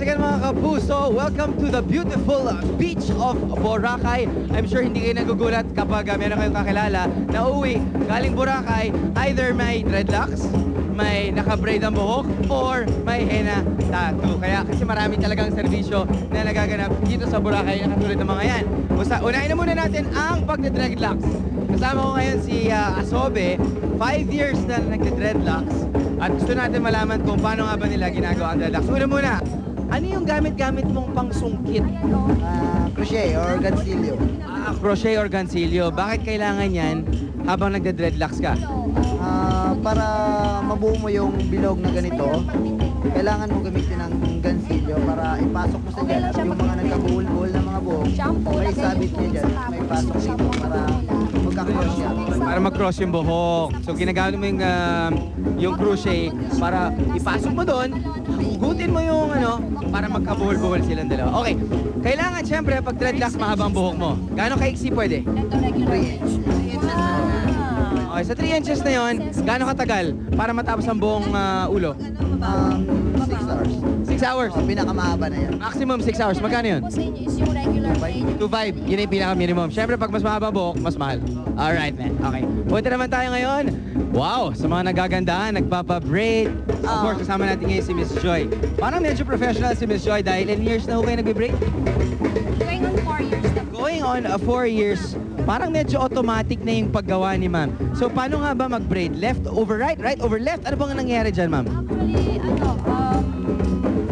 again mga kapuso, welcome to the beautiful beach of Boracay. I'm sure hindi kayo nagugulat kapag meron kayong kakilala na uwi galing Boracay, either may dreadlocks, may naka-braid ang buhok, or may henna tattoo. Kaya kasi marami talagang serbisyo na nagaganap dito sa Boracay na katulad ng mga yan. Unahin na muna natin ang pagde-dreadlocks. Kasama ko ngayon si Asobe, 5 years na nagde-dreadlocks. At gusto natin malaman kung paano nga ba nila ginagawa ang dreadlocks. Una muna, ano yung gamit-gamit mong pangsungkit? Crochet or gansilyo. Crochet or gansilyo. Bakit kailangan yan habang nagde-dreadlocks ka? Para mabuo mo yung bilog na ganito, kailangan mo gamitin ng gansilyo para ipasok mo sa dyan at yung mga nagkabuhol-buhol na mga buhok, may sabit niya dyan, may pasok dito para magkakross siya. Para mag-cross yung buhok. So ginagamit mo yung crochet para ipasok mo doon, hugutin mo yung para magkabuhol-buhol silang dalawa. Okay, kailangan syempre pag dreadlocks mahabang buhok mo. Gaano kaiksi pwede? 3 inch. Okay, sa 3 inches na yon, gaano katagal para matapos ang buong ulo? 6 hours. 6 hours. Pinakamahaba na yan. Maximum 6 hours. Magkano yun? Sa inyo is yung regular rate. 2.5. Yun yung pinaka-minimum. Siyempre, pag mas mahaba buhok, mas mahal. Alright, man. Okay. Punta naman tayo ngayon. Wow! Sa mga nagagandahan, nagpapa-braid. Of course, kasama natin ngayon si Miss Joy. Parang medyo professional si Miss Joy dahil ilang years na ho kayo nagbe-braid? Going on 4 years na. Going on 4 years, parang medyo automatic na yung paggawa ni ma'am. So, paano nga ba mag-braid? Left over right? Right over left? Ano bang nangyayari dyan, ma'am? Actually,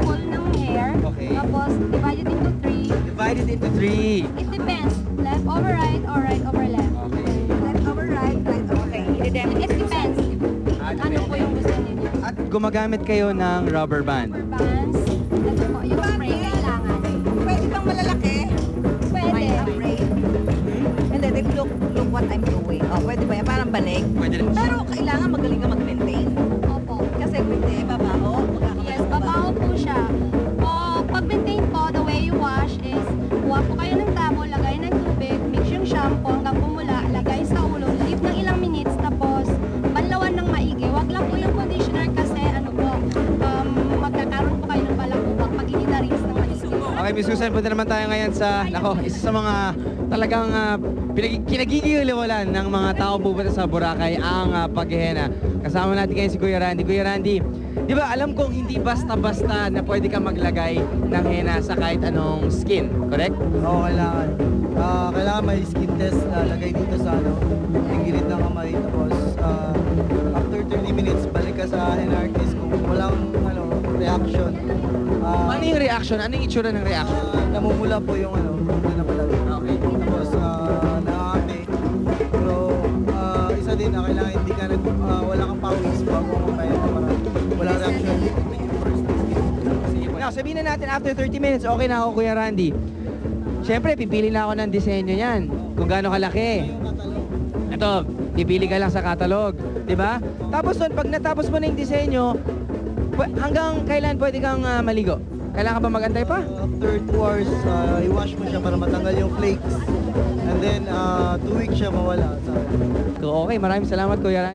full ng hair. Okay. Tapos, divided into 3. Divided into 3. It depends. Left over right or right over left. Okay. Left over right, right over left. It depends. Ano po yung gusto ninyo? At gumagamit kayo ng rubber band. Rubber bands. Ito po, yung spray kailangan. Pwede bang malalaki? Pwede. Hindi, then look what I'm doing. Oh, pwede ba yan? Parang balik. Pwede rin. Pero kailangan magaling ka mag-maintain. Opo. Kasi pwede, babaho. Yes, babaho po siya. O, pag-maintain po, the way you wash is, kuha po kayo ng tabo, lagay ng tubig, mix yung shampoo hanggang pumula, lagay sa ulo, leave ng ilang minutes, tapos banlawan ng maigi. Wag lang po yung conditioner kasi magkakaroon po kayo ng balakubak pag hindi na-rinse ng maigi. Okay, Miss Susan, punta naman tayo ngayon sa, isa sa mga talagang kinagigiliwalan ng mga tao pupunta sa Boracay, ang paghihena. Kasama natin ngayon si Kuya Randy. Kuya Randy, di ba alam kong hindi basta-basta na pwede ka maglagay ng henna sa kahit anong skin, correct? Oo, kailangan. Kailangan may skin test na lagay dito sa yung gilid ng kamay. Tapos, after 30 minutes, balik ka sa NRTs kung walang reaction. Ano yung reaction? Ano yung itsura ng reaction? Namumula po yung hindi na pala. Okay. Tapos, nakakami. Pero, isa din na kailangan hindi ka wala kang pawis bago mamaya para walang reaction. Now, sabihin na natin after 30 minutes, okay na ako, Kuya Randy. Siyempre, pipili na ako ng disenyo niyan. Kung gaano kalaki. Ito, pipili ka lang sa catalog. Di ba? Tapos doon, pag natapos mo na yung disenyo, hanggang kailan pwede kang maligo? Kailangan ka ba magantay pa? After 2 hours, i-wash mo siya para matanggal yung flakes. And then, 2 weeks siya mawala. So, okay, maraming salamat, Kuya Randy.